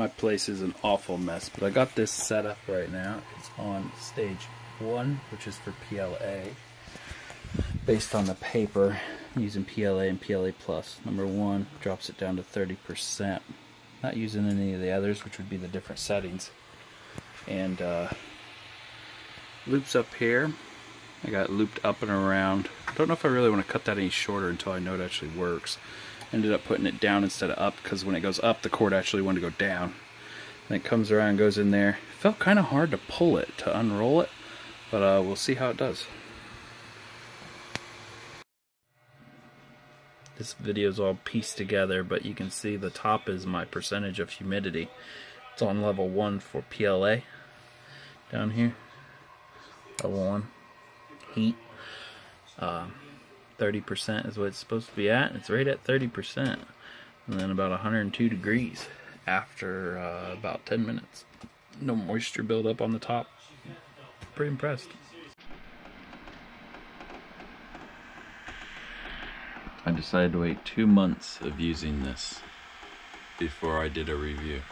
My place is an awful mess, but I got this set up right now. It's on stage 1, which is for PLA. Based on the paper, I'm using PLA and PLA+. Number 1 drops it down to 30%. Not using any of the others, which would be the different settings. And loops up here. I got looped up and around. I don't know if I really want to cut that any shorter until I know it actually works. Ended up putting it down instead of up, because when it goes up, the cord actually wanted to go down. And it comes around and goes in there. It felt kind of hard to pull it, to unroll it, but we'll see how it does. This video is all pieced together, but you can see the top is my percentage of humidity. It's on level 1 for PLA. Down here, level 1, heat. 30% is what it's supposed to be at. It's right at 30%. And then about 102 degrees after about 10 minutes. No moisture buildup on the top. Pretty impressed. I decided to wait 2 months of using this before I did a review.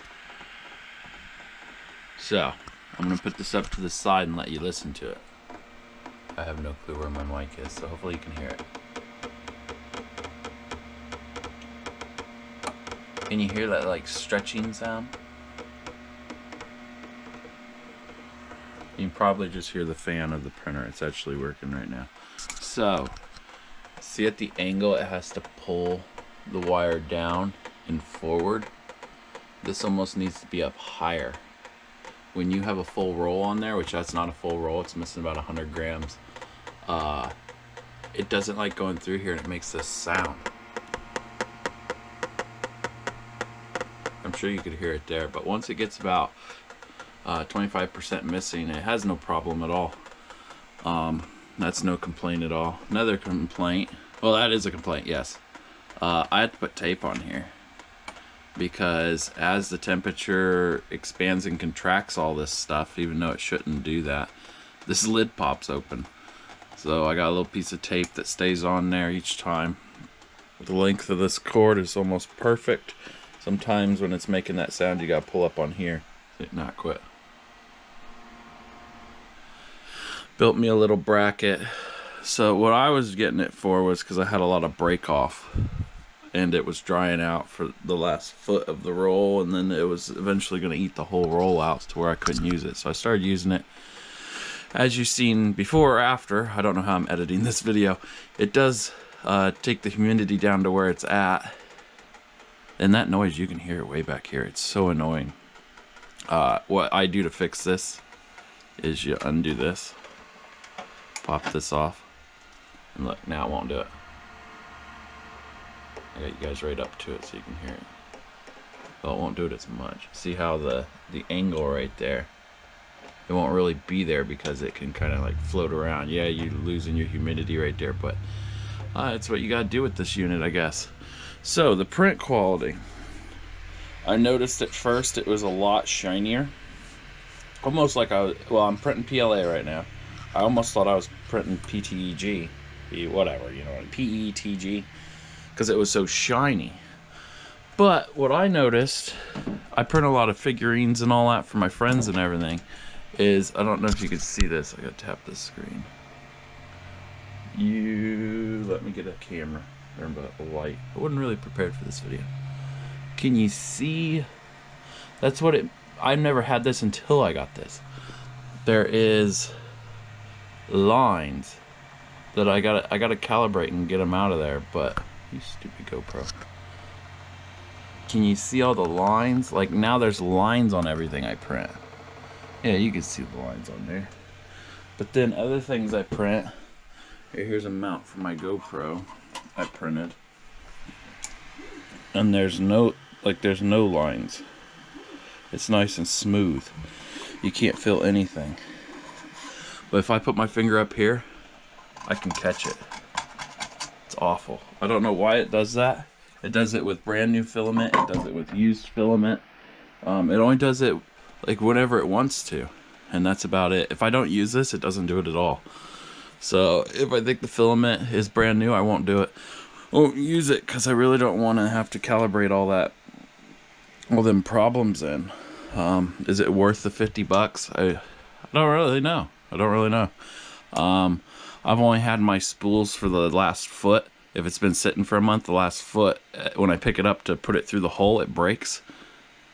So, I'm going to put this up to the side and let you listen to it. I have no clue where my mic is, so hopefully you can hear it. Can you hear that like stretching sound? You can probably just hear the fan of the printer. It's actually working right now. So, see at the angle it has to pull the wire down and forward? This almost needs to be up higher. When you have a full roll on there, which that's not a full roll, it's missing about 100 grams, it doesn't like going through here and it makes this sound. I'm sure you could hear it there, but once it gets about 25% missing, it has no problem at all. That's no complaint at all. Another complaint, well, that is a complaint, yes. I had to put tape on here, because as the temperature expands and contracts all this stuff, even though it shouldn't do that, this lid pops open. So I got a little piece of tape that stays on there each time. The length of this cord is almost perfect. Sometimes when it's making that sound, you gotta pull up on here so it not quit. Built me a little bracket. So what I was getting it for was because I had a lot of break off, and it was drying out for the last foot of the roll, and then it was eventually going to eat the whole roll out to where I couldn't use it. So I started using it. As you've seen before or after, I don't know how I'm editing this video, it does take the humidity down to where it's at. And that noise, you can hear it way back here. It's so annoying. What I do to fix this is you undo this, pop this off, and look, now it won't do it. I got you guys right up to it so you can hear it. Well, it won't do it as much. See how the angle right there, it won't really be there because it can kind of like float around. Yeah, you're losing your humidity right there, but it's what you gotta do with this unit, I guess. So the print quality, I noticed at first it was a lot shinier, almost like I'm printing PLA right now. I almost thought I was printing PTEG, whatever, you know, PETG, because it was so shiny. But what I noticed, I print a lot of figurines and all that for my friends and everything, is, I don't know if you can see this, I gotta tap this screen. You let me get a camera or a light. I wasn't really prepared for this video. Can you see? That's what it, I've never had this until I got this. There is lines that I gotta calibrate and get them out of there, but you stupid GoPro. Can you see all the lines? Like now there's lines on everything I print. Yeah, you can see the lines on there. But then other things I print, here's a mount for my GoPro I printed. And there's no lines. It's nice and smooth. You can't feel anything. But if I put my finger up here, I can catch it. It's awful. I don't know why it does that. It does it with brand new filament. It does it with used filament. It only does it like whenever it wants to. And that's about it. If I don't use this, it doesn't do it at all. So if I think the filament is brand new, I won't do it. I won't use it because I really don't want to have to calibrate all that all them problems in. Is it worth the $50? I don't really know. I don't really know. I've only had my spools for the last foot. If it's been sitting for a month, the last foot, when I pick it up to put it through the hole, it breaks.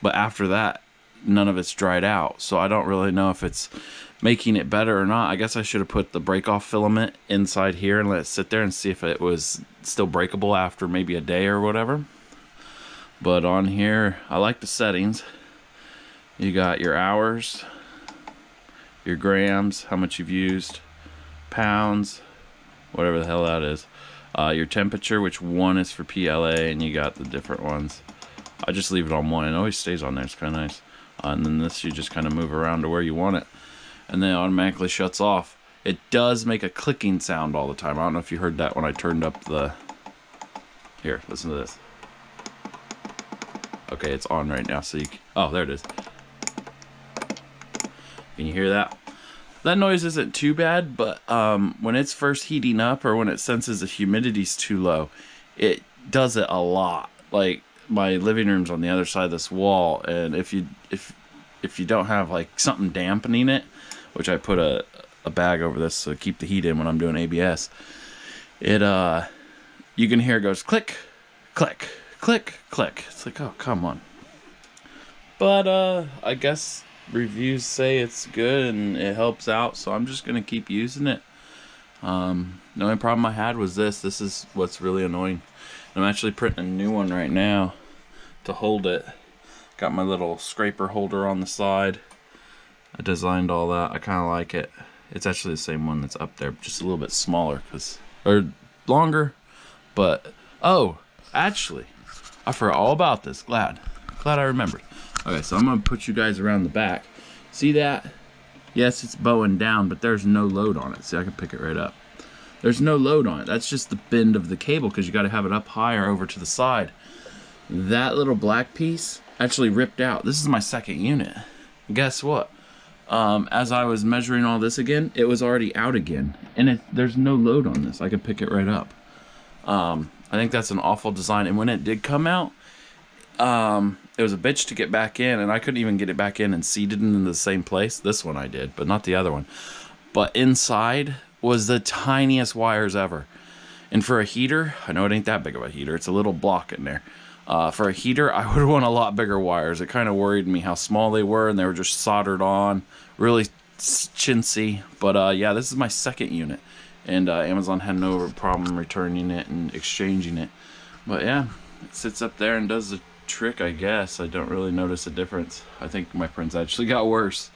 But after that, none of it's dried out. So I don't really know if it's making it better or not. I guess I should have put the break-off filament inside here and let it sit there and see if it was still breakable after maybe a day or whatever. But on here, I like the settings. You got your hours, your grams, how much you've used, pounds, whatever the hell that is, your temperature, which one is for PLA, and you got the different ones. I just leave it on one. It always stays on there. It's kind of nice. And then this, you just kind of move around to where you want it, and then it automatically shuts off. It does make a clicking sound all the time. I don't know if you heard that when I turned up the... Here, listen to this. Okay, it's on right now, so you... Oh, there it is. Can you hear that? That noise isn't too bad, but when it's first heating up or when it senses the humidity's too low, it does it a lot. Like, my living room's on the other side of this wall, and if you don't have like something dampening it, which I put a bag over this to keep the heat in when I'm doing ABS, it you can hear it goes click, click, click, click. It's like, oh, come on. But I guess reviews say it's good and it helps out, so I'm just gonna keep using it. The only problem I had was this is what's really annoying. I'm actually printing a new one right now to hold it. Got my little scraper holder on the side. I designed all that. I kind of like it. It's actually the same one that's up there, just a little bit smaller, or longer. But oh, actually, I forgot all about this. Glad I remembered. Okay, so I'm gonna put you guys around the back. See that? Yes, it's bowing down, but there's no load on it. See, I can pick it right up. There's no load on it. That's just the bend of the cable, because you got to have it up higher over to the side. That little black piece actually ripped out. This is my second unit. Guess what? As I was measuring all this again, it was already out again, and there's no load on this. I could pick it right up. I think that's an awful design, and when it did come out, it was a bitch to get back in, and I couldn't even get it back in and seat it in the same place. This one I did, but not the other one. But inside was the tiniest wires ever. And for a heater, I know it ain't that big of a heater. It's a little block in there. For a heater, I would want a lot bigger wires. It kind of worried me how small they were, and they were just soldered on. Really chintzy. But yeah, this is my second unit. And Amazon had no problem returning it and exchanging it. But yeah, it sits up there and does the trick, I guess. I don't really notice a difference. I think my prints actually got worse.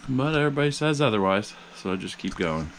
But everybody says otherwise, so I just keep going.